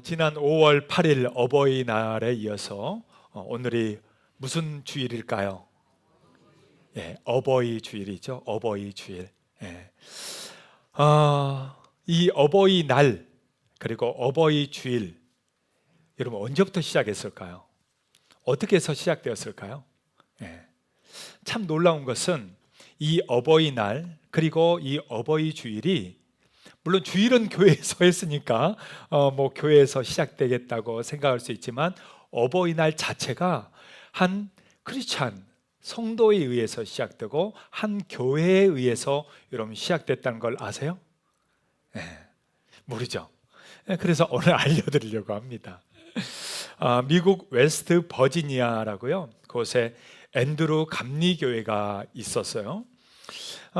지난 5월 8일 어버이날에 이어서 오늘이 무슨 주일일까요? 예, 어버이 주일이죠. 어버이 주일. 예. 이 어버이날 그리고 어버이 주일, 여러분 언제부터 시작했을까요? 어떻게 해서 시작되었을까요? 예. 참 놀라운 것은 이 어버이날 그리고 이 어버이 주일이, 물론 주일은 교회에서 했으니까 교회에서 시작되겠다고 생각할 수 있지만, 어버이날 자체가 한 크리스찬 성도에 의해서 시작되고 한 교회에 의해서 여러분 시작됐다는 걸 아세요? 네, 모르죠. 그래서 오늘 알려드리려고 합니다. 미국 웨스트 버지니아라고요, 그곳에 앤드루 감리교회가 있었어요.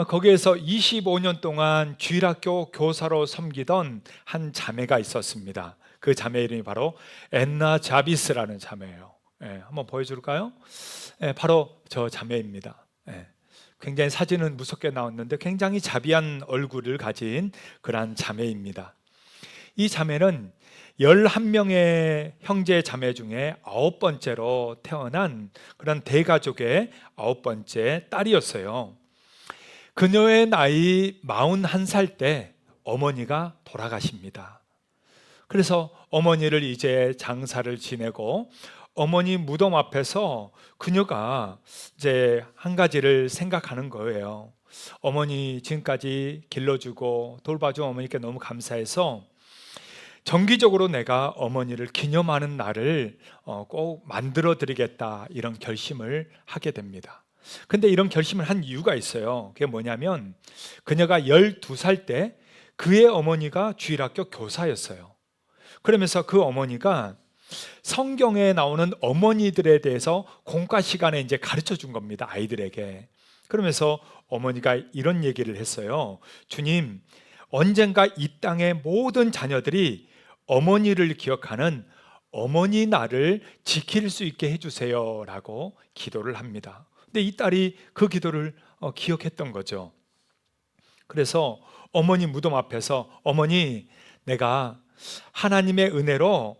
거기에서 25년 동안 주일학교 교사로 섬기던 한 자매가 있었습니다. 그 자매 이름이 바로 앤나 자비스라는 자매예요. 한번 보여줄까요? 바로 저 자매입니다. 굉장히 사진은 무섭게 나왔는데 굉장히 자비한 얼굴을 가진 그러한 자매입니다. 이 자매는 11명의 형제 자매 중에 9번째로 태어난 그런 대가족의 9번째 딸이었어요. 그녀의 나이 41살 때 어머니가 돌아가십니다. 그래서 어머니를 이제 장사를 지내고, 어머니 무덤 앞에서 그녀가 이제 한 가지를 생각하는 거예요. 어머니 지금까지 길러주고 돌봐준 어머니께 너무 감사해서 정기적으로 내가 어머니를 기념하는 날을 꼭 만들어 드리겠다, 이런 결심을 하게 됩니다. 근데 이런 결심을 한 이유가 있어요. 그게 뭐냐면, 그녀가 12살 때 그의 어머니가 주일학교 교사였어요. 그러면서 그 어머니가 성경에 나오는 어머니들에 대해서 공과 시간에 이제 가르쳐 준 겁니다, 아이들에게. 그러면서 어머니가 이런 얘기를 했어요. 주님, 언젠가 이 땅의 모든 자녀들이 어머니를 기억하는 어머니 날을 지킬 수 있게 해주세요 라고 기도를 합니다. 근데 이 딸이 그 기도를 기억했던 거죠. 그래서 어머니 무덤 앞에서, 어머니, 내가 하나님의 은혜로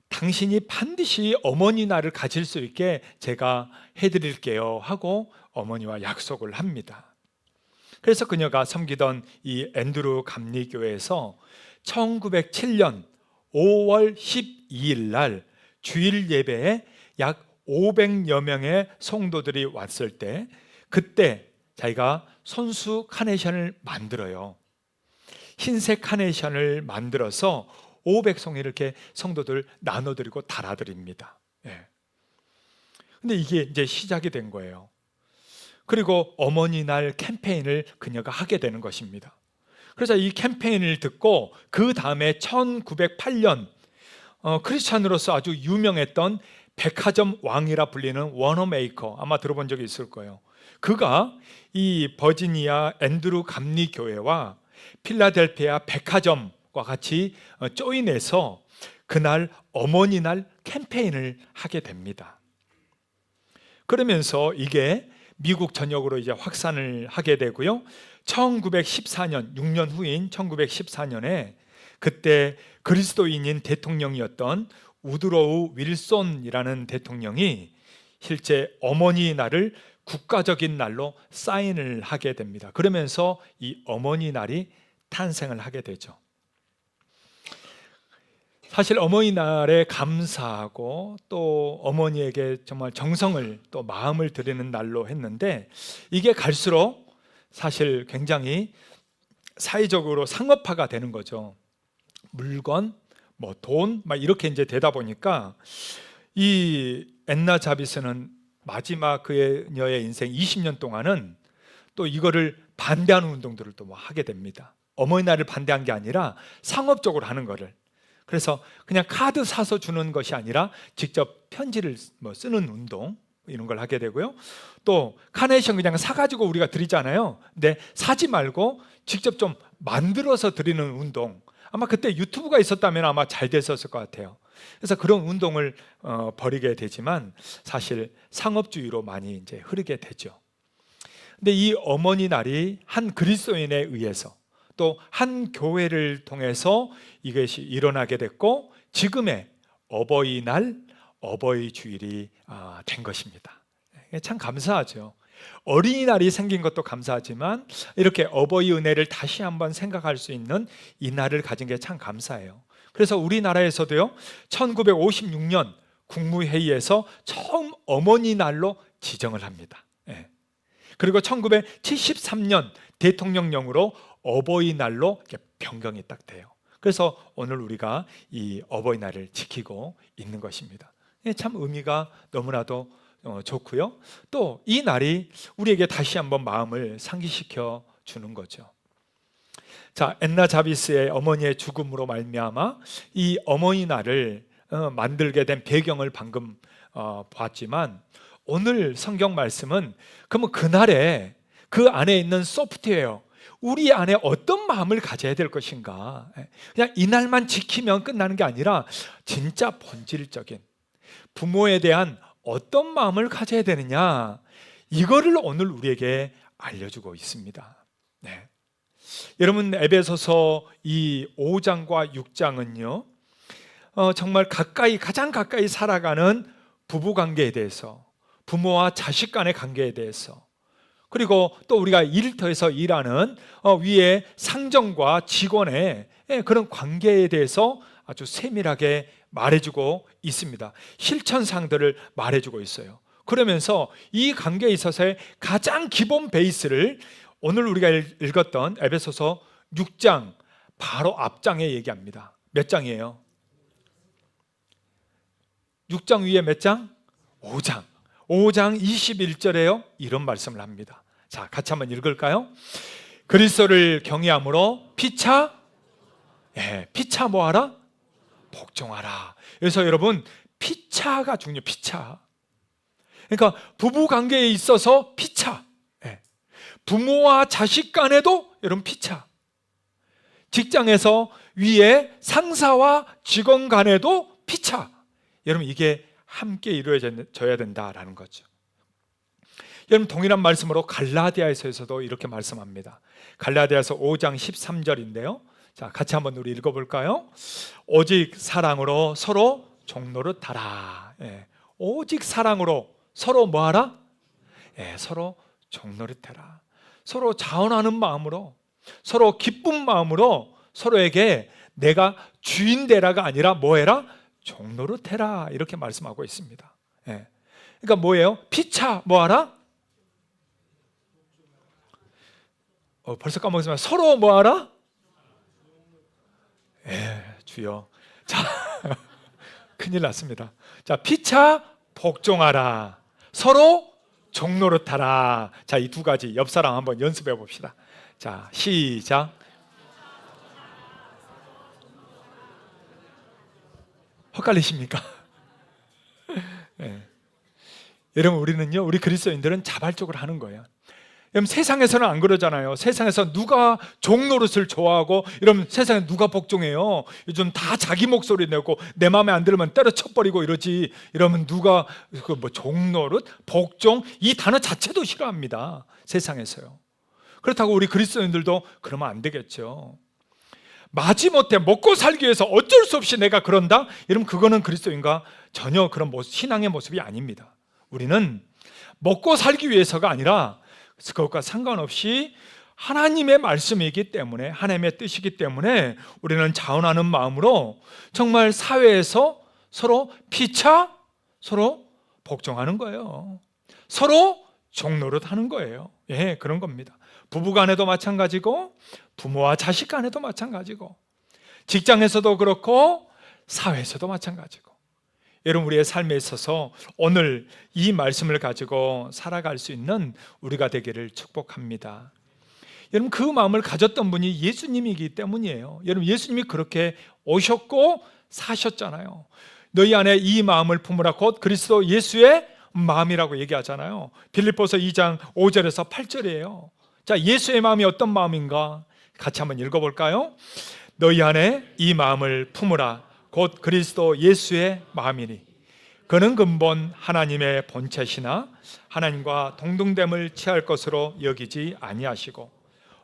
당신이 반드시 어머니 날을 가질 수 있게 제가 해드릴게요 하고 어머니와 약속을 합니다. 그래서 그녀가 섬기던 이 앤드루 감리교회에서 1907년 5월 12일 날 주일 예배에 약 500여 명의 성도들이 왔을 때, 그때 자기가 손수 카네이션을 만들어요. 흰색 카네이션을 만들어서 500송이 이렇게 성도들 나눠드리고 달아드립니다. 근데 이게 이제 시작이 된 거예요. 그리고 어머니날 캠페인을 그녀가 하게 되는 것입니다. 그래서 이 캠페인을 듣고 그 다음에 1908년 크리스찬으로서 아주 유명했던 백화점 왕이라 불리는 워너메이커, 아마 들어본 적이 있을 거예요. 그가 이 버지니아 앤드루 감리교회와 필라델피아 백화점과 같이 조인해서 그날 어머니날 캠페인을 하게 됩니다. 그러면서 이게 미국 전역으로 이제 확산을 하게 되고요. 1914년, 6년 후인 1914년에 그때 그리스도인인 대통령이었던 우드로우 윌손이라는 대통령이 실제 어머니 날을 국가적인 날로 사인을 하게 됩니다. 그러면서 이 어머니 날이 탄생을 하게 되죠. 사실 어머니날에 감사하고 또 어머니에게 정말 정성을 또 마음을 드리는 날로 했는데, 이게 갈수록 사실 굉장히 사회적으로 상업화가 되는 거죠. 물건, 돈, 이렇게 이제 되다 보니까 이 앤나 자비스는 마지막 그녀의 인생 20년 동안은 또 이거를 반대하는 운동들을 또 하게 됩니다. 어머니날을 반대한 게 아니라 상업적으로 하는 거를. 그래서 그냥 카드 사서 주는 것이 아니라 직접 편지를 쓰는 운동, 이런 걸 하게 되고요. 또 카네이션 그냥 사가지고 우리가 드리잖아요. 근데 사지 말고 직접 좀 만들어서 드리는 운동, 아마 그때 유튜브가 있었다면 아마 잘 됐었을 것 같아요. 그래서 그런 운동을 벌이게 되지만 사실 상업주의로 많이 이제 흐르게 되죠. 근데 이 어머니 날이 한 그리스도인에 의해서 또 한 교회를 통해서 이것이 일어나게 됐고, 지금의 어버이날, 어버이 주일이 된 것입니다. 참 감사하죠. 어린이날이 생긴 것도 감사하지만 이렇게 어버이 은혜를 다시 한번 생각할 수 있는 이 날을 가진 게 참 감사해요. 그래서 우리나라에서도요, 1956년 국무회의에서 처음 어머니 날로 지정을 합니다. 그리고 1973년 대통령령으로 어버이날로 변경이 딱 돼요. 그래서 오늘 우리가 이 어버이날을 지키고 있는 것입니다. 참 의미가 너무나도 좋고요. 또 이 날이 우리에게 다시 한번 마음을 상기시켜 주는 거죠. 자, 엔나 자비스의 어머니의 죽음으로 말미암아 이 어머니날을 만들게 된 배경을 방금 봤지만, 오늘 성경 말씀은 그러면 그날에 그 안에 있는 소프트웨어, 우리 안에 어떤 마음을 가져야 될 것인가, 그냥 이날만 지키면 끝나는 게 아니라 진짜 본질적인 부모에 대한 어떤 마음을 가져야 되느냐, 이거를 오늘 우리에게 알려주고 있습니다. 여러분, 에베소서 이 5장과 6장은요 정말 가장 가까이 살아가는 부부관계에 대해서, 부모와 자식 간의 관계에 대해서, 그리고 또 우리가 일터에서 일하는 위에 상정과 직원의 그런 관계에 대해서 아주 세밀하게 말해주고 있습니다. 실천상들을 말해주고 있어요. 그러면서 이 관계에 있어서의 가장 기본 베이스를 오늘 우리가 읽었던 에베소서 6장 바로 앞장에 얘기합니다. 몇 장이에요? 6장 위에 몇 장? 5장 21절에요 이런 말씀을 합니다. 자, 같이 한번 읽을까요? 그리스도를 경외함으로 피차 뭐하라? 복종하라. 그래서 여러분, 피차가 중요해요. 피차. 그러니까 부부관계에 있어서 피차, 부모와 자식 간에도 여러분 피차, 직장에서 위에 상사와 직원 간에도 피차, 여러분 이게 함께 이루어져야 된다라는 거죠. 여러분, 동일한 말씀으로 갈라디아서에서도 이렇게 말씀합니다. 갈라디아서 5장 13절인데요. 자, 같이 한번 우리 읽어볼까요? 오직 사랑으로 서로 종노릇하라. 오직 사랑으로 서로 뭐하라? 서로 종노릇해라. 서로 자원하는 마음으로, 서로 기쁜 마음으로 서로에게 내가 주인 되라가 아니라 뭐해라? 종노릇해라. 이렇게 말씀하고 있습니다. 그러니까 뭐예요? 피차 뭐하라? 벌써 까먹었지만 서로 뭐하라? 주여. 자, 큰일 났습니다. 자, 피차 복종하라, 서로 종노릇하라. 자, 이 두 가지 옆 사람 한번 연습해 봅시다. 자, 시작. 헛갈리십니까? 여러분, 우리는요, 우리 그리스도인들은 자발적으로 하는 거예요. 여러분, 세상에서는 안 그러잖아요. 세상에서 누가 종노릇을 좋아하고, 이러면 세상에 누가 복종해요? 요즘 다 자기 목소리 내고 내 마음에 안 들으면 때려쳐버리고 이러지. 이러면 누가 종노릇, 복종, 이 단어 자체도 싫어합니다. 세상에서요. 그렇다고 우리 그리스도인들도 그러면 안 되겠죠. 마지못해 먹고 살기 위해서 어쩔 수 없이 내가 그런다? 이러면 그거는 그리스도인과 전혀 그런 신앙의 모습이 아닙니다. 우리는 먹고 살기 위해서가 아니라 그것과 상관없이 하나님의 말씀이기 때문에, 하나님의 뜻이기 때문에 우리는 자원하는 마음으로 정말 사회에서 서로 피차, 서로 복종하는 거예요. 서로 종노릇하는 거예요. 그런 겁니다. 부부간에도 마찬가지고, 부모와 자식 간에도 마찬가지고, 직장에서도 그렇고, 사회에서도 마찬가지고. 여러분, 우리의 삶에 있어서 오늘 이 말씀을 가지고 살아갈 수 있는 우리가 되기를 축복합니다. 여러분, 그 마음을 가졌던 분이 예수님이기 때문이에요. 여러분, 예수님이 그렇게 오셨고 사셨잖아요. 너희 안에 이 마음을 품으라, 곧 그리스도 예수의 마음이라고 얘기하잖아요. 빌립보서 2장 5절에서 8절이에요. 자, 예수의 마음이 어떤 마음인가? 같이 한번 읽어볼까요? 너희 안에 이 마음을 품으라, 곧 그리스도 예수의 마음이니 그는 근본 하나님의 본체시나 하나님과 동등됨을 취할 것으로 여기지 아니하시고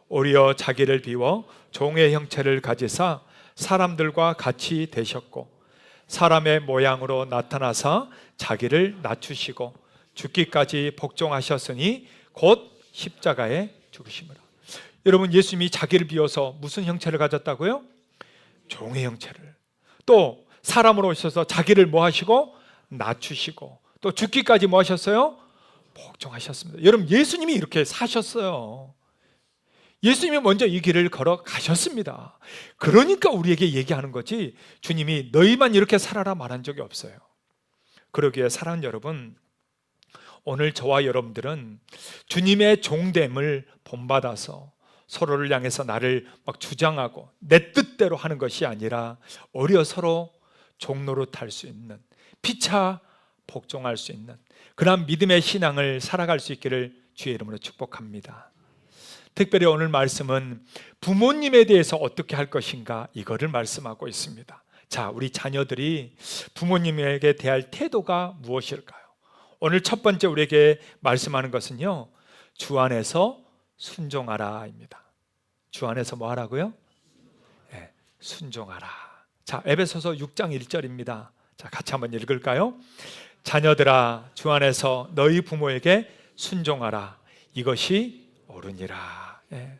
오히려 자기를 비워 종의 형체를 가지사 사람들과 같이 되셨고 사람의 모양으로 나타나사 자기를 낮추시고 죽기까지 복종하셨으니 곧 십자가에 죽으심이라. 여러분, 예수님이 자기를 비워서 무슨 형체를 가졌다고요? 종의 형체를. 또 사람으로 오셔서 자기를 뭐 하시고? 낮추시고 또 죽기까지 뭐 하셨어요? 복종하셨습니다. 여러분, 예수님이 이렇게 사셨어요. 예수님이 먼저 이 길을 걸어가셨습니다. 그러니까 우리에게 얘기하는 거지 주님이 너희만 이렇게 살아라 말한 적이 없어요. 그러기에 사랑하는 여러분, 오늘 저와 여러분들은 주님의 종됨을 본받아서 서로를 향해서 나를 막 주장하고 내 뜻대로 하는 것이 아니라 오히려 서로 종노릇할 수 있는, 피차 복종할 수 있는 그런 믿음의 신앙을 살아갈 수 있기를 주의 이름으로 축복합니다. 특별히 오늘 말씀은 부모님에 대해서 어떻게 할 것인가, 이거를 말씀하고 있습니다. 자, 우리 자녀들이 부모님에게 대할 태도가 무엇일까요? 오늘 첫 번째 우리에게 말씀하는 것은요, 주 안에서 순종하라입니다. 주 안에서 뭐 하라고요? 네, 순종하라. 자, 에베소서 6장 1절입니다. 자, 같이 한번 읽을까요? 자녀들아, 주 안에서 너희 부모에게 순종하라. 이것이 옳으니라. 예.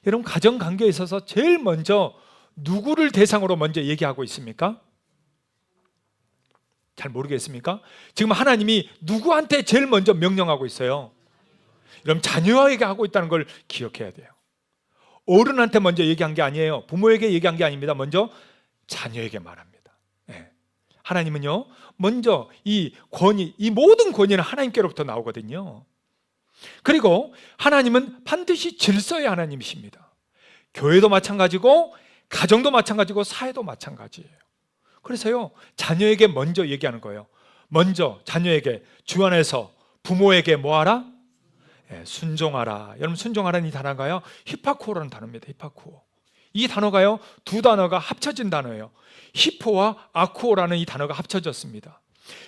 여러분, 가정관계에 있어서 제일 먼저 누구를 대상으로 먼저 얘기하고 있습니까? 잘 모르겠습니까? 지금 하나님이 누구한테 제일 먼저 명령하고 있어요? 여러분, 자녀에게 하고 있다는 걸 기억해야 돼요. 어른한테 먼저 얘기한 게 아니에요. 부모에게 얘기한 게 아닙니다. 먼저 자녀에게 말합니다. 예. 하나님은요, 먼저 이 권위, 이 모든 권위는 하나님께로부터 나오거든요. 그리고 하나님은 반드시 질서의 하나님이십니다. 교회도 마찬가지고 가정도 마찬가지고 사회도 마찬가지예요. 그래서요, 자녀에게 먼저 얘기하는 거예요. 먼저 자녀에게 주 안에서 부모에게 뭐하라? 예, 순종하라. 여러분, 순종하라는 이 단어가요, 히파쿠오라는 단어입니다. 히파쿠오. 이 단어가요, 두 단어가 합쳐진 단어예요. 히포와 아쿠오라는 이 단어가 합쳐졌습니다.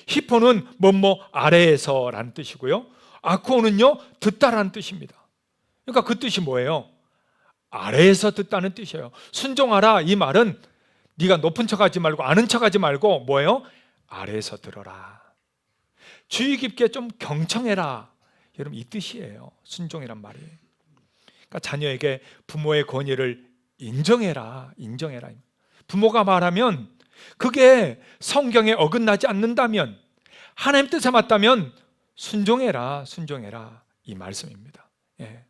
히포는 뭐뭐 아래에서라는 뜻이고요, 아쿠오는요, 듣다라는 뜻입니다. 그러니까 그 뜻이 뭐예요? 아래에서 듣다는 뜻이에요. 순종하라, 이 말은 네가 높은 척하지 말고 아는 척하지 말고 뭐예요? 아래에서 들어라. 주의 깊게 좀 경청해라. 여러분, 이 뜻이에요. 순종이란 말이. 그러니까 자녀에게 부모의 권위를 인정해라. 인정해라. 부모가 말하면 그게 성경에 어긋나지 않는다면, 하나님 뜻에 맞다면 순종해라. 순종해라. 이 말씀입니다. 예.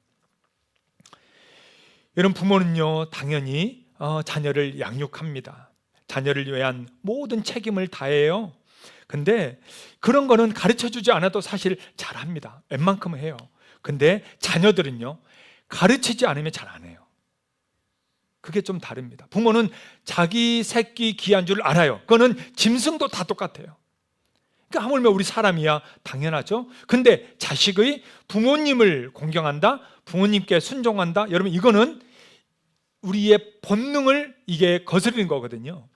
여러분, 부모는요, 당연히 자녀를 양육합니다. 자녀를 위한 모든 책임을 다해요. 근데 그런 거는 가르쳐주지 않아도 사실 잘합니다. 웬만큼 해요. 근데 자녀들은요, 가르치지 않으면 잘 안 해요. 그게 좀 다릅니다. 부모는 자기 새끼 귀한 줄 알아요. 그거는 짐승도 다 똑같아요. 그러니까 하물며 우리 사람이야 당연하죠. 근데 자식의 부모님을 공경한다, 부모님께 순종한다, 여러분, 이거는 우리의 본능을 이게 거스르는 거거든요.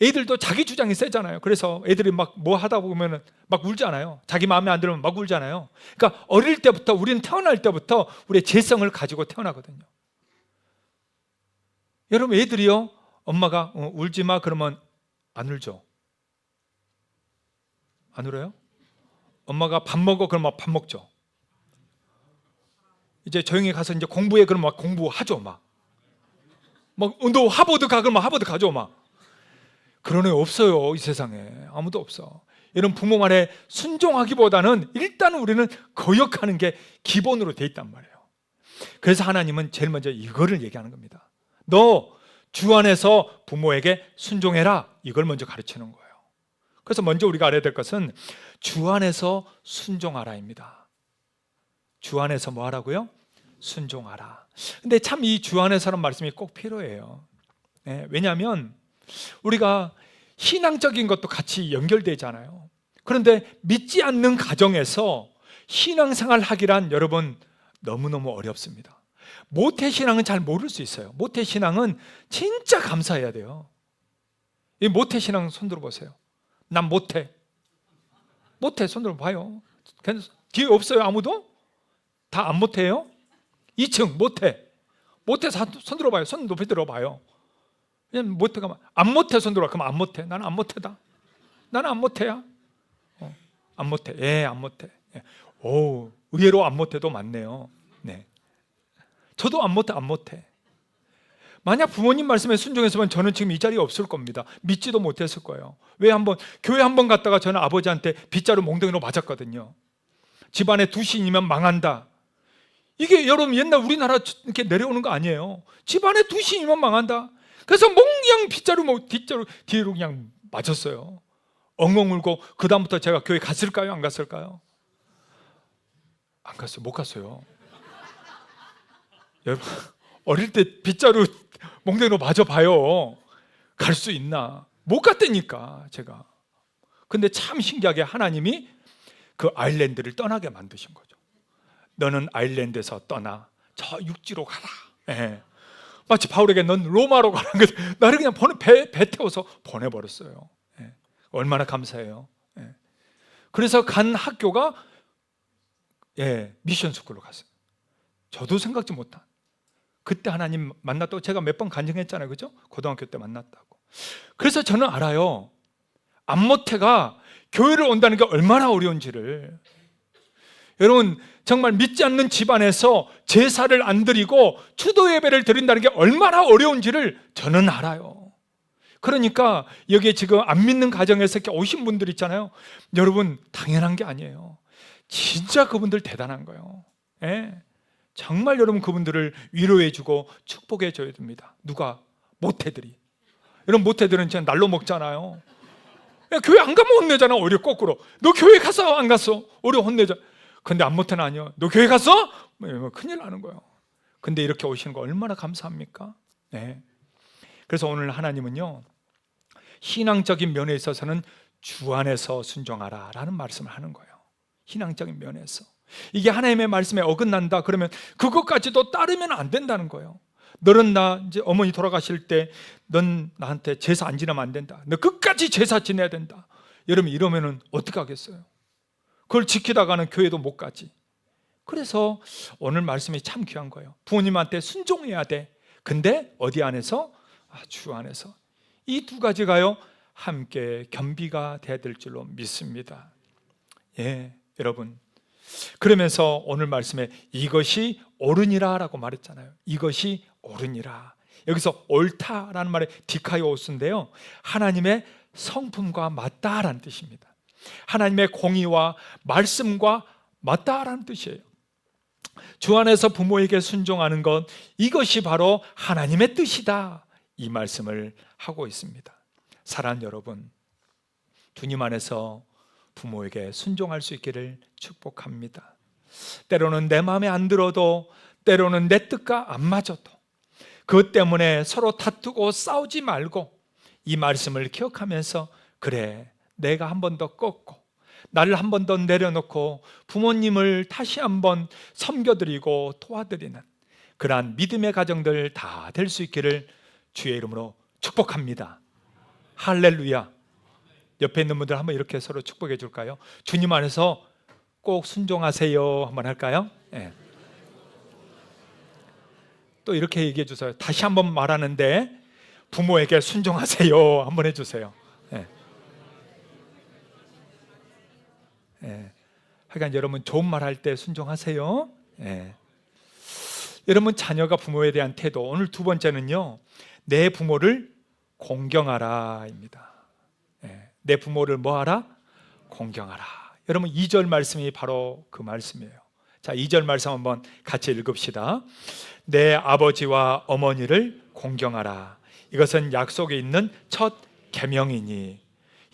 애들도 자기 주장이 세잖아요. 그래서 애들이 막 뭐 하다 보면 막 울잖아요. 자기 마음에 안 들으면 막 울잖아요. 그러니까 어릴 때부터, 우리는 태어날 때부터 우리의 재성을 가지고 태어나거든요. 여러분, 애들이요, 엄마가 울지 마 그러면 안 울죠? 안 울어요? 엄마가 밥 먹어 그러면 밥 먹죠. 이제 조용히 가서 이제 공부해 그러면 막 공부하죠. 막 너 하버드 가 그러면 하버드 가죠. 막 그런 애 없어요. 이 세상에 아무도 없어. 이런 부모 말에 순종하기보다는 일단 우리는 거역하는 게 기본으로 돼 있단 말이에요. 그래서 하나님은 제일 먼저 이거를 얘기하는 겁니다. 너 주 안에서 부모에게 순종해라. 이걸 먼저 가르치는 거예요. 그래서 먼저 우리가 알아야 될 것은 주 안에서 순종하라입니다. 주 안에서 뭐 하라고요? 순종하라. 근데 참 이 주 안에서라는 말씀이 꼭 필요해요. 네, 왜냐하면 우리가 신앙적인 것도 같이 연결되잖아요. 그런데 믿지 않는 가정에서 신앙생활 하기란 여러분 너무너무 어렵습니다. 모태신앙은 잘 모를 수 있어요. 모태신앙은 진짜 감사해야 돼요. 이 모태신앙 손 들어보세요. 난 못해. 못해. 손 들어봐요. 뒤에 없어요 아무도? 다 안 못해요? 2층 못해. 못해서 손 들어봐요. 손 높이 들어봐요. 그냥 모태가 안 모태 손 들어. 그럼 안 모태. 나는 안 모태다. 나는 안 모태야. 안 모태. 예, 안 모태. 예. 오, 의외로 안 모태도 많네요. 네. 저도 안 모태, 안 모태. 만약 부모님 말씀에 순종했으면 저는 지금 이 자리에 없을 겁니다. 믿지도 못했을 거예요. 왜 교회 한번 갔다가 저는 아버지한테 빗자루 몽둥이로 맞았거든요. 집안에 두 신이면 망한다. 이게 여러분 옛날 우리나라 이렇게 내려오는 거 아니에요. 집안에 두 신이면 망한다. 그래서 몽냥 빗자루 뒤로 그냥 맞았어요. 엉엉 울고 그 다음부터 제가 교회 갔을까요? 안 갔을까요? 안 갔어요. 못 갔어요. 여러분 어릴 때 빗자루 몽둥이로 맞아봐요. 갈 수 있나? 못 갔다니까 제가. 근데 참 신기하게 하나님이 그 아일랜드를 떠나게 만드신 거죠. 너는 아일랜드에서 떠나 저 육지로 가라. 예. 마치 바울에게 넌 로마로 가라는 거죠. 나를 그냥 배 태워서 보내버렸어요. 예. 얼마나 감사해요. 예. 그래서 간 학교가 미션 스쿨로 갔어요. 저도 생각지 못한. 그때 하나님 만났다고 제가 몇 번 간증했잖아요. 그죠? 고등학교 때 만났다고. 그래서 저는 알아요. 안모태가 교회를 온다는 게 얼마나 어려운지를. 여러분 정말 믿지 않는 집안에서 제사를 안 드리고 추도 예배를 드린다는 게 얼마나 어려운지를 저는 알아요. 그러니까 여기에 지금 안 믿는 가정에서 이렇게 오신 분들 있잖아요. 여러분 당연한 게 아니에요. 진짜 그분들 대단한 거예요. 예. 정말 여러분 그분들을 위로해주고 축복해줘야 됩니다. 누가? 모태들이. 여러분 모태들은 진짜 날로 먹잖아요. 교회 안 가면 혼내잖아. 오히려 거꾸로. 너 교회 갔어? 안 갔어? 오히려 혼내자. 근데 안 모태는 아니요. 너 교회 갔어? 큰일 나는 거예요. 근데 이렇게 오시는 거 얼마나 감사합니까? 네. 그래서 오늘 하나님은요, 신앙적인 면에 있어서는 주 안에서 순종하라 라는 말씀을 하는 거예요. 신앙적인 면에서. 이게 하나님의 말씀에 어긋난다 그러면 그것까지도 따르면 안 된다는 거예요. 너는 이제 어머니 돌아가실 때 넌 나한테 제사 안 지내면 안 된다. 너 끝까지 제사 지내야 된다. 여러분 이러면은 어떻게 하겠어요? 그걸 지키다가는 교회도 못 가지. 그래서 오늘 말씀이 참 귀한 거예요. 부모님한테 순종해야 돼. 근데 어디 안에서? 주 안에서. 이 두 가지가요 함께 겸비가 돼야 될 줄로 믿습니다. 여러분 그러면서 오늘 말씀에 이것이 옳으니라 라고 말했잖아요. 이것이 옳으니라. 여기서 옳다라는 말에 디카이오스인데요, 하나님의 성품과 맞다라는 뜻입니다. 하나님의 공의와 말씀과 맞다라는 뜻이에요. 주 안에서 부모에게 순종하는 것, 이것이 바로 하나님의 뜻이다, 이 말씀을 하고 있습니다. 사랑하는 여러분, 주님 안에서 부모에게 순종할 수 있기를 축복합니다. 때로는 내 마음에 안 들어도, 때로는 내 뜻과 안 맞아도 그것 때문에 서로 다투고 싸우지 말고 이 말씀을 기억하면서 그래, 내가 한 번 더 꺾고 나를 한 번 더 내려놓고 부모님을 다시 한번 섬겨드리고 도와드리는 그러한 믿음의 가정들 다 될 수 있기를 주의 이름으로 축복합니다. 할렐루야. 옆에 있는 분들 한번 이렇게 서로 축복해 줄까요? 주님 안에서 꼭 순종하세요 한번 할까요? 네. 또 이렇게 얘기해 주세요. 다시 한번 말하는데 부모에게 순종하세요 한번 해주세요. 네. 네. 하여간 여러분 좋은 말 할 때 순종하세요. 네. 여러분 자녀가 부모에 대한 태도, 오늘 두 번째는요, 내 부모를 공경하라입니다. 네. 내 부모를 뭐하라? 공경하라. 여러분 2절 말씀이 바로 그 말씀이에요. 자, 2절 말씀 한번 같이 읽읍시다. 내 아버지와 어머니를 공경하라. 이것은 약속에 있는 첫 계명이니.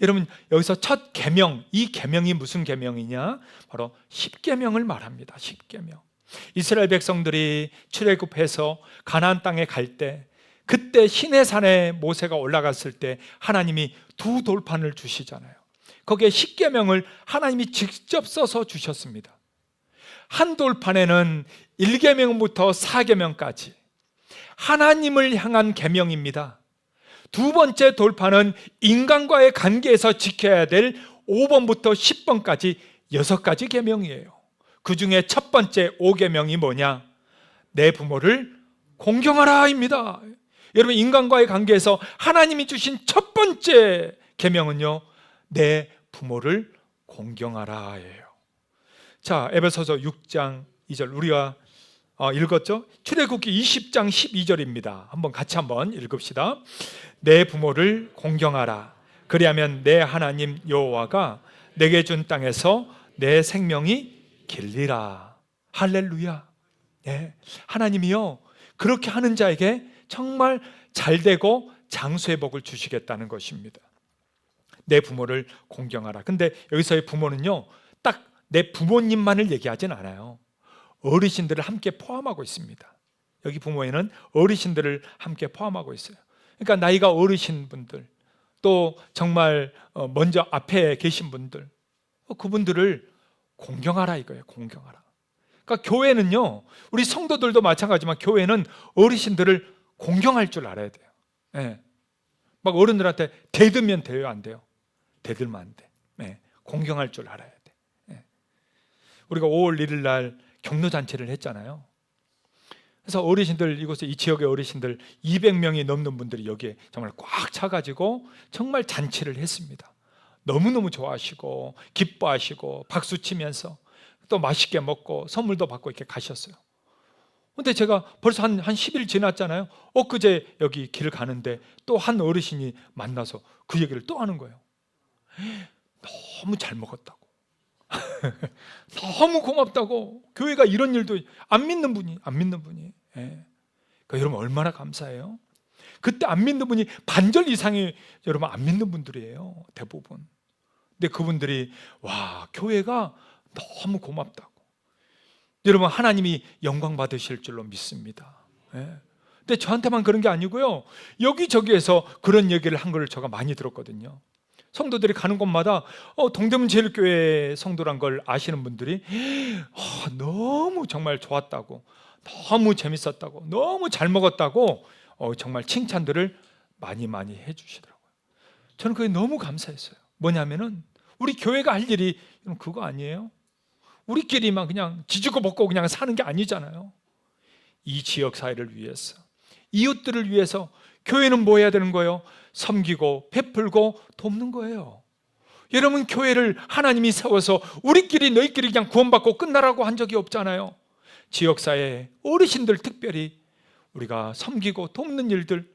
여러분 여기서 첫 계명, 이 계명이 무슨 계명이냐? 바로 10계명을 말합니다. 10계명. 이스라엘 백성들이 출애굽해서 가나안 땅에 갈 때, 그때 시내산에 모세가 올라갔을 때 하나님이 두 돌판을 주시잖아요. 거기에 10계명을 하나님이 직접 써서 주셨습니다. 한 돌판에는 1계명부터 4계명까지 하나님을 향한 계명입니다. 두 번째 돌판은 인간과의 관계에서 지켜야 될 5번부터 10번까지 6가지 계명이에요. 그 중에 첫 번째 5계명이 뭐냐? 내 부모를 공경하라입니다. 여러분, 인간과의 관계에서 하나님이 주신 첫 번째 계명은요, 내 부모를 공경하라예요. 자, 에베소서 6장 2절 우리가 읽었죠? 출애굽기 20장 12절입니다. 한번 읽읍시다. 내 부모를 공경하라. 그리하면 내 하나님 여호와가 내게 준 땅에서 내 생명이 길리라. 할렐루야. 네, 하나님이요, 그렇게 하는 자에게 정말 잘되고 장수의 복을 주시겠다는 것입니다. 내 부모를 공경하라. 근데 여기서의 부모는요, 딱 내 부모님만을 얘기하진 않아요. 어르신들을 함께 포함하고 있습니다. 여기 부모에는 어르신들을 함께 포함하고 있어요. 그러니까 나이가 어르신 분들, 또 정말 먼저 앞에 계신 분들, 그분들을 공경하라 이거예요. 공경하라. 그러니까 교회는요, 우리 성도들도 마찬가지지만 교회는 어르신들을 공경할 줄 알아야 돼요. 네. 막 어른들한테 대들면 돼요, 안 돼요? 대들면 안 돼. 네. 공경할 줄 알아야 돼. 네. 우리가 5월 1일 날 경로잔치를 했잖아요. 그래서 어르신들, 이곳에 이 지역의 어르신들 200명이 넘는 분들이 여기에 정말 꽉 차가지고 정말 잔치를 했습니다. 너무너무 좋아하시고 기뻐하시고 박수치면서 또 맛있게 먹고 선물도 받고 이렇게 가셨어요. 근데 제가 벌써 한 10일 지났잖아요. 엊그제 여기 길 가는데 또 한 어르신이 만나서 그 얘기를 또 하는 거예요. 너무 잘 먹었다고. 너무 고맙다고. 교회가 이런 일도 안 믿는 분이. 예. 그러니까 여러분 얼마나 감사해요. 그때 안 믿는 분이 반절 이상이 여러분 안 믿는 분들이에요, 대부분. 근데 그분들이 와, 교회가 너무 고맙다고. 여러분, 하나님이 영광 받으실 줄로 믿습니다. 예. 근데 저한테만 그런 게 아니고요, 여기저기에서 그런 얘기를 한 걸 제가 많이 들었거든요. 성도들이 가는 곳마다 동대문 제일교회 성도란 걸 아시는 분들이 너무 정말 좋았다고, 너무 재밌었다고, 너무 잘 먹었다고 정말 칭찬들을 많이 해주시더라고요. 저는 그게 너무 감사했어요. 뭐냐면은 우리 교회가 할 일이 그거 아니에요? 우리끼리만 그냥 지지고 먹고 그냥 사는 게 아니잖아요. 이 지역 사회를 위해서, 이웃들을 위해서 교회는 뭐 해야 되는 거예요? 섬기고 베풀고 돕는 거예요. 여러분, 교회를 하나님이 세워서 우리끼리 너희끼리 그냥 구원받고 끝나라고 한 적이 없잖아요. 지역사회 어르신들 특별히 우리가 섬기고 돕는 일들,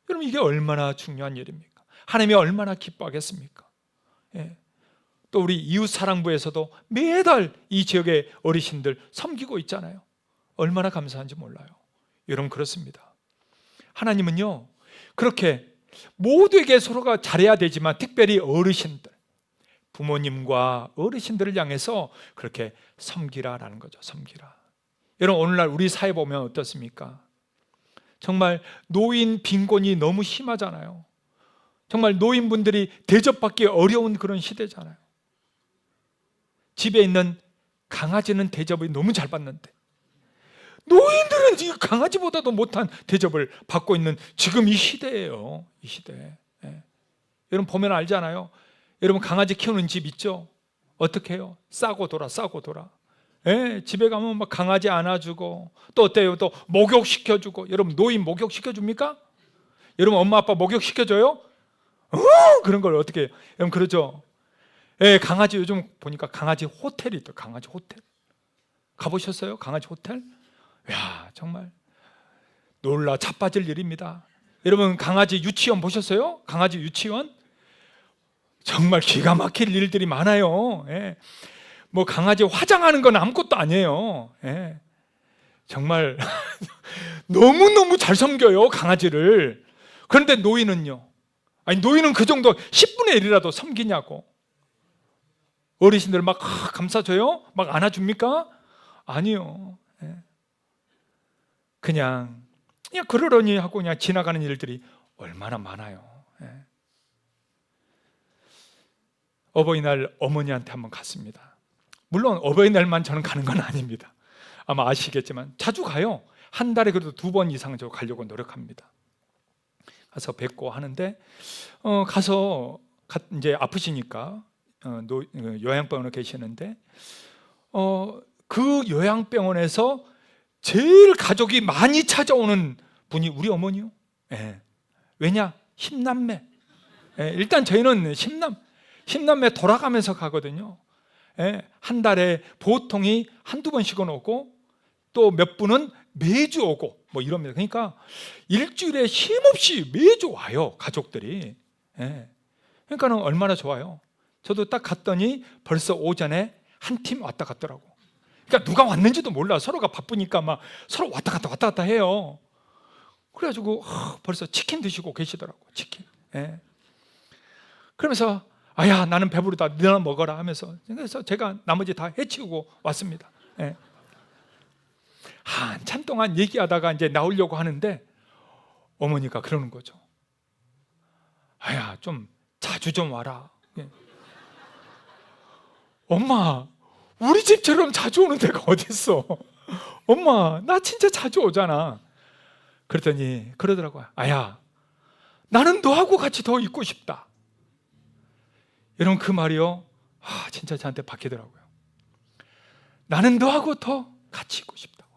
여러분 이게 얼마나 중요한 일입니까? 하나님이 얼마나 기뻐하겠습니까? 예. 또 우리 이웃사랑부에서도 매달 이 지역의 어르신들 섬기고 있잖아요. 얼마나 감사한지 몰라요. 여러분, 그렇습니다. 하나님은요, 그렇게 모두에게 서로가 잘해야 되지만 특별히 어르신들, 부모님과 어르신들을 향해서 그렇게 섬기라라는 거죠. 섬기라. 여러분, 오늘날 우리 사회 보면 어떻습니까? 정말 노인 빈곤이 너무 심하잖아요. 정말 노인분들이 대접받기 어려운 그런 시대잖아요. 집에 있는 강아지는 대접을 너무 잘 받는데 노인들은 지금 강아지보다도 못한 대접을 받고 있는 지금 이 시대예요. 이 시대. 예. 여러분 보면 알잖아요. 여러분 강아지 키우는 집 있죠? 어떻게 해요? 싸고 돌아. 예, 집에 가면 막 강아지 안아주고, 또 어때요? 또 목욕시켜주고. 여러분 노인 목욕시켜줍니까? 여러분 엄마 아빠 목욕시켜줘요? 그런 걸 어떻게 해요? 여러분 그러죠? 예, 강아지 요즘 보니까 강아지 호텔이 있더. 강아지 호텔 가보셨어요? 강아지 호텔? 야, 정말 놀라 자빠질 일입니다. 여러분 강아지 유치원 보셨어요? 강아지 유치원? 정말 기가 막힐 일들이 많아요. 예. 뭐 강아지 화장하는 건 아무것도 아니에요. 예. 정말 너무너무 잘 섬겨요, 강아지를. 그런데 노인은요? 아니, 노인은 그 정도 10분의 1이라도 섬기냐고. 어르신들 막 감싸줘요? 막 안아줍니까? 아니요. 예. 그냥 그러려니 하고 그냥 지나가는 일들이 얼마나 많아요. 예. 어버이날 어머니한테 한번 갔습니다. 물론 어버이날만 저는 가는 건 아닙니다. 아마 아시겠지만 자주 가요. 한 달에 그래도 2번 이상 저 가려고 노력합니다. 가서 뵙고 하는데 가서 이제 아프시니까 요양병원에 계시는데 그 요양병원에서 제일 가족이 많이 찾아오는 분이 우리 어머니요. 예. 왜냐? 10남매. 예. 일단 저희는 10남매 돌아가면서 가거든요. 예. 한 달에 보통이 한두 번씩은 오고 또 몇 분은 매주 오고 뭐 이럽니다. 그러니까 일주일에 쉼없이 매주 와요, 가족들이. 예. 그러니까는 얼마나 좋아요. 저도 딱 갔더니 벌써 오전에 한 팀 왔다 갔더라고. 그러니까 누가 왔는지도 몰라. 서로가 바쁘니까 막 서로 왔다 갔다 해요. 그래가지고 벌써 치킨 드시고 계시더라고. 치킨. 예. 그러면서 아야 나는 배부르다, 너나 먹어라 하면서, 그래서 제가 나머지 다 해치우고 왔습니다. 예. 한참 동안 얘기하다가 이제 나오려고 하는데 어머니가 그러는 거죠. 아야 좀 자주 좀 와라. 예. 엄마 우리 집처럼 자주 오는 데가 어딨어. 엄마 나 진짜 자주 오잖아. 그랬더니 그러더라고요. 아야 나는 너하고 같이 더 있고 싶다. 여러분 그 말이요, 진짜 저한테 박히더라고요. 나는 너하고 더 같이 있고 싶다고.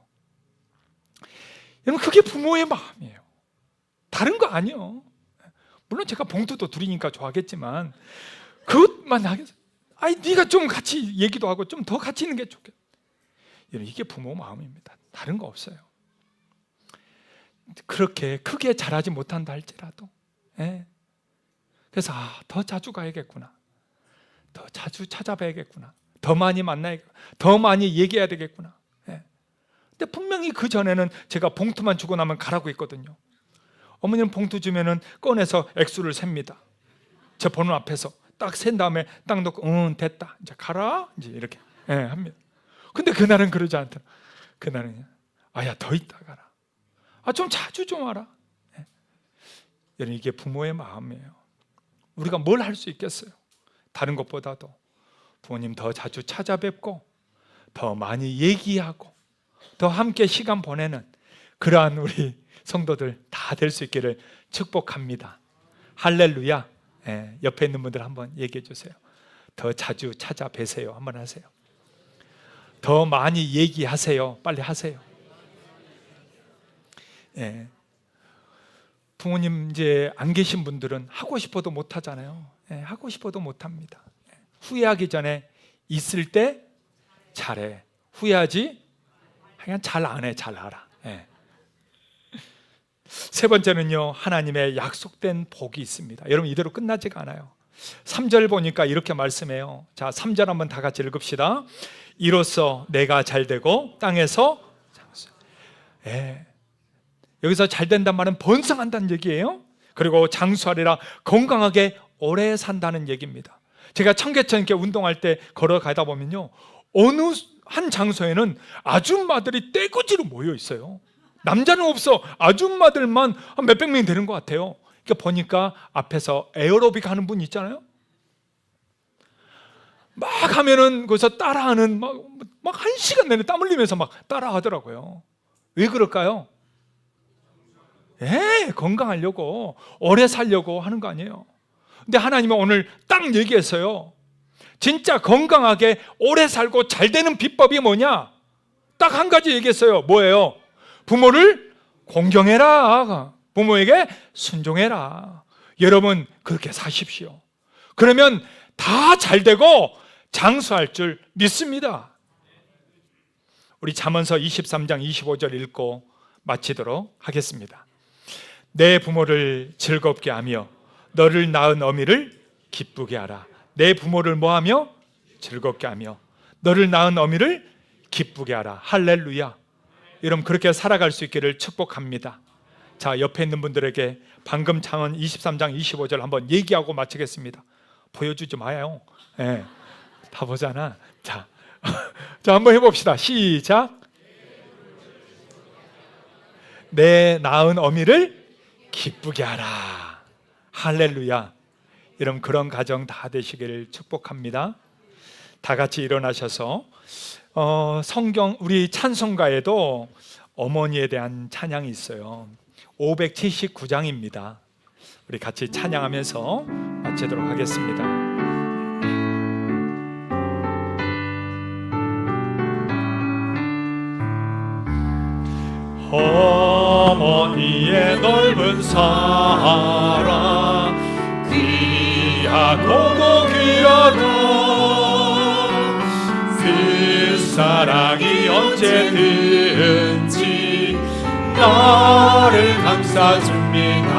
여러분 그게 부모의 마음이에요. 다른 거 아니에요. 물론 제가 봉투도 드리니까 좋아하겠지만 그것만 하겠어요. 아니 네가 좀 같이 얘기도 하고 좀 더 같이 있는 게 좋겠다. 여러분 이게 부모 마음입니다. 다른 거 없어요. 그렇게 크게 잘하지 못한다 할지라도. 예. 그래서 더 자주 가야겠구나, 더 자주 찾아봐야겠구나, 더 많이 만나야겠구나, 더 많이 얘기해야 되겠구나. 예. 근데 분명히 그 전에는 제가 봉투만 주고 나면 가라고 했거든요. 어머니는 봉투 주면은 꺼내서 액수를 셉니다. 저 번호 앞에서 딱 센 다음에 딱 놓고 됐다 이제 가라 이제 이렇게 합니다. 근데 그날은 그러지 않더라. 그날은 아야 더 있다 가라. 좀 자주 좀 와라. 여러분 이게 부모의 마음이에요. 우리가 뭘 할 수 있겠어요? 다른 것보다도 부모님 더 자주 찾아뵙고 더 많이 얘기하고 더 함께 시간 보내는 그러한 우리 성도들 다 될 수 있기를 축복합니다. 할렐루야. 옆에 있는 분들 한번 얘기해 주세요. 더 자주 찾아뵈세요. 한번 하세요. 더 많이 얘기하세요. 빨리 하세요. 부모님 이제 안 계신 분들은 하고 싶어도 못 하잖아요. 하고 싶어도 못 합니다. 후회하기 전에 있을 때 잘해. 후회하지? 그냥 잘 안 해. 잘 알아. 세 번째는요, 하나님의 약속된 복이 있습니다. 여러분 이대로 끝나지가 않아요. 3절 보니까 이렇게 말씀해요. 자, 3절 한번 다 같이 읽읍시다. 이로써 내가 잘되고 땅에서 여기서 잘된단 말은 번성한다는 얘기예요. 그리고 장수하리라, 건강하게 오래 산다는 얘기입니다. 제가 청계천 이렇게 운동할 때 걸어가다 보면요, 어느 한 장소에는 아줌마들이 떼거지로 모여 있어요. 남자는 없어. 아줌마들만 한 몇백 명이 되는 것 같아요. 그러니까 보니까 앞에서 에어로빅 하는 분 있잖아요. 막 하면은 거기서 따라하는 막 1시간 내내 땀 흘리면서 막 따라하더라고요. 왜 그럴까요? 건강하려고, 오래 살려고 하는 거 아니에요. 근데 하나님은 오늘 딱 얘기했어요. 진짜 건강하게 오래 살고 잘 되는 비법이 뭐냐? 딱 한 가지 얘기했어요. 뭐예요? 부모를 공경해라. 부모에게 순종해라. 여러분 그렇게 사십시오. 그러면 다 잘 되고 장수할 줄 믿습니다. 우리 잠언서 23장 25절 읽고 마치도록 하겠습니다. 내 부모를 즐겁게 하며 너를 낳은 어미를 기쁘게 하라. 내 부모를 뭐하며? 즐겁게 하며 너를 낳은 어미를 기쁘게 하라. 할렐루야. 여러분 그렇게 살아갈 수 있기를 축복합니다. 자, 옆에 있는 분들에게 방금 잠언 23장 25절 한번 얘기하고 마치겠습니다. 보여주지 마요. 다 보잖아. 자, 한번 해봅시다. 시작. 내 낳은 어미를 기쁘게 하라. 할렐루야. 여러분 그런 가정 다 되시기를 축복합니다. 다 같이 일어나셔서 성경 우리 찬송가에도 어머니에 대한 찬양이 있어요. 579장입니다. 우리 같이 찬양하면서 마치도록 하겠습니다. 어머니의 넓은 사랑 귀하고도 귀하다. 그 사랑이 언제든지 나를 감싸줍니다.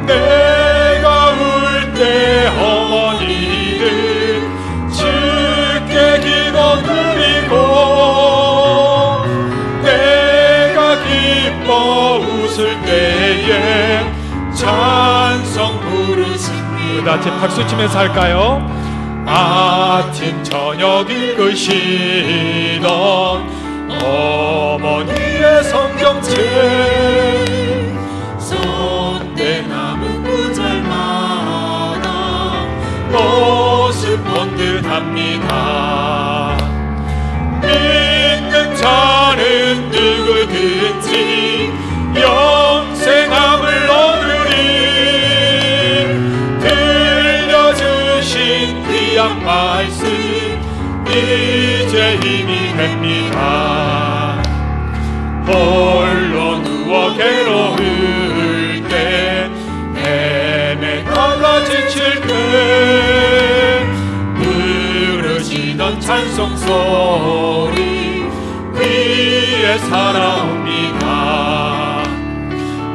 내가 울 때 어머니를 주께 기도드리고, 내가 기뻐 웃을 때에 찬송 부르십니다. 같이 박수 치면서 할까요? 아침 저녁 읽으시던 어머니의 성경책, 손때 남은 구절마다 모습 본 듯합니다. 믿는 자는 누구든지 영생함을 얻으리. 들려주신 귀한 말씀 이제 힘이 됩니다. 홀로 누워 괴로울 때, 헤매다가 지칠 때 부르시던 찬송 소리 귀에 살아옵니다.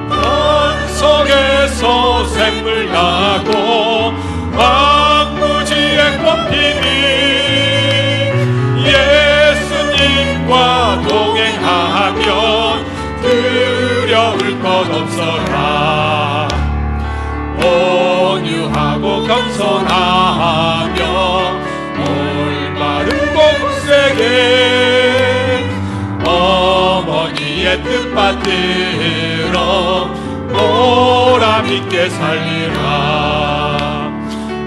땅 속에서 샘물 나고 황무지에 꽃피니 예수님과 동행하면 두려울 것 없어라. 온유하고 겸손하며 올바르고 굳세게 어머니의 뜻받들어 보람있게 살리라.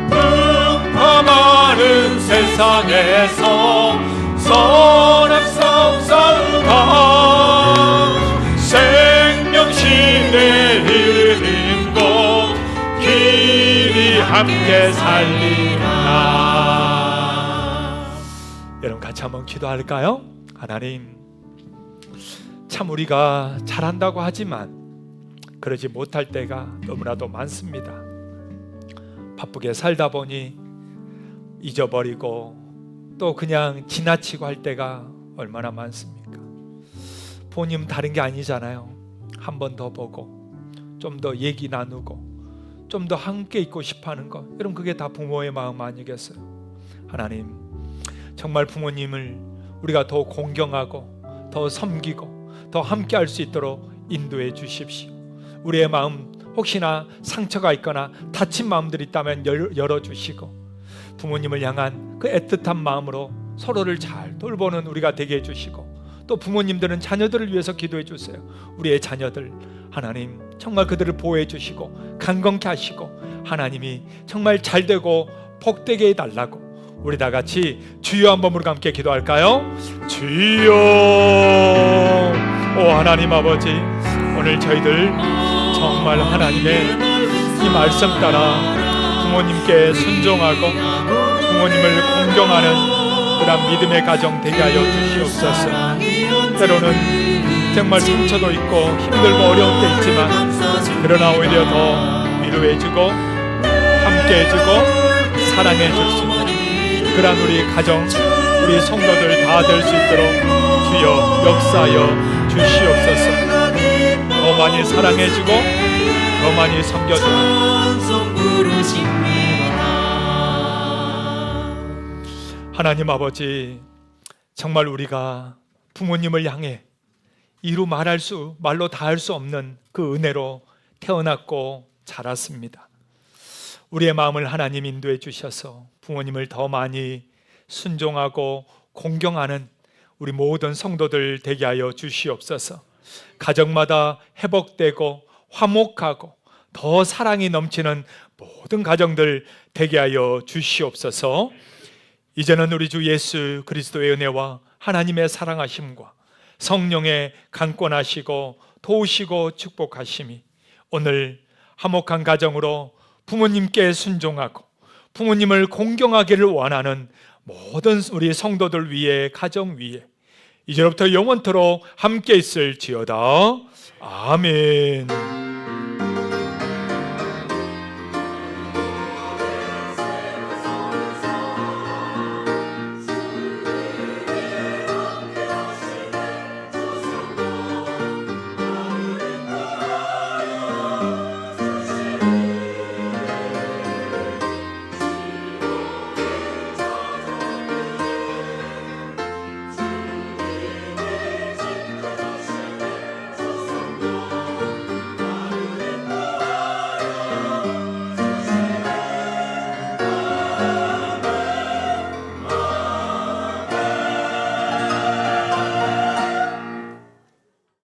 풍파 많은 세상에서 선한 싸움 싸우다 생명신에 흐르는 곳 길이 함께 살리라. 여러분 같이 한번 기도할까요? 하나님, 참 우리가 잘한다고 하지만 그러지 못할 때가 너무나도 많습니다. 바쁘게 살다 보니 잊어버리고 또 그냥 지나치고 할 때가 얼마나 많습니까? 부모님 다른 게 아니잖아요. 한 번 더 보고 좀 더 얘기 나누고 좀 더 함께 있고 싶어하는 것, 여러분 그게 다 부모의 마음 아니겠어요? 하나님, 정말 부모님을 우리가 더 공경하고 더 섬기고 더 함께 할 수 있도록 인도해 주십시오. 우리의 마음 혹시나 상처가 있거나 다친 마음들이 있다면 열어주시고 부모님을 향한 그 애틋한 마음으로 서로를 잘 돌보는 우리가 되게 해주시고, 또 부모님들은 자녀들을 위해서 기도해 주세요. 우리의 자녀들 하나님 정말 그들을 보호해 주시고 강건케 하시고 하나님이 정말 잘되고 복되게 해달라고 우리 다 같이 주여 한번 우리 함께 기도할까요? 주여. 오 하나님 아버지, 오늘 저희들 정말 하나님의 이 말씀 따라 부모님께 순종하고 부모님을 공경하는 그런 믿음의 가정 되게 하여 주시옵소서. 때로는 정말 상처도 있고 힘들고 어려운 때 있지만 그러나 오히려 더 위로해주고 함께해주고 사랑해줄 수 있는 그런 우리 가정, 우리 성도들 다 될 수 있도록 주여 역사하여 주시옵소서. 더 많이 사랑해주고 더 많이 섬겨주는 하나님 아버지, 정말 우리가 부모님을 향해 이루 말로 다 할 수 없는 그 은혜로 태어났고 자랐습니다. 우리의 마음을 하나님 인도해 주셔서 부모님을 더 많이 순종하고 공경하는 우리 모든 성도들 되게 하여 주시옵소서. 가정마다 회복되고 화목하고 더 사랑이 넘치는 모든 가정들 되게 하여 주시옵소서. 이제는 우리 주 예수 그리스도의 은혜와 하나님의 사랑하심과 성령의 강권하시고 도우시고 축복하심이 오늘 화목한 가정으로 부모님께 순종하고 부모님을 공경하기를 원하는 모든 우리 성도들 위에, 가정 위에 이제부터 영원토록 함께 있을지어다. 아멘.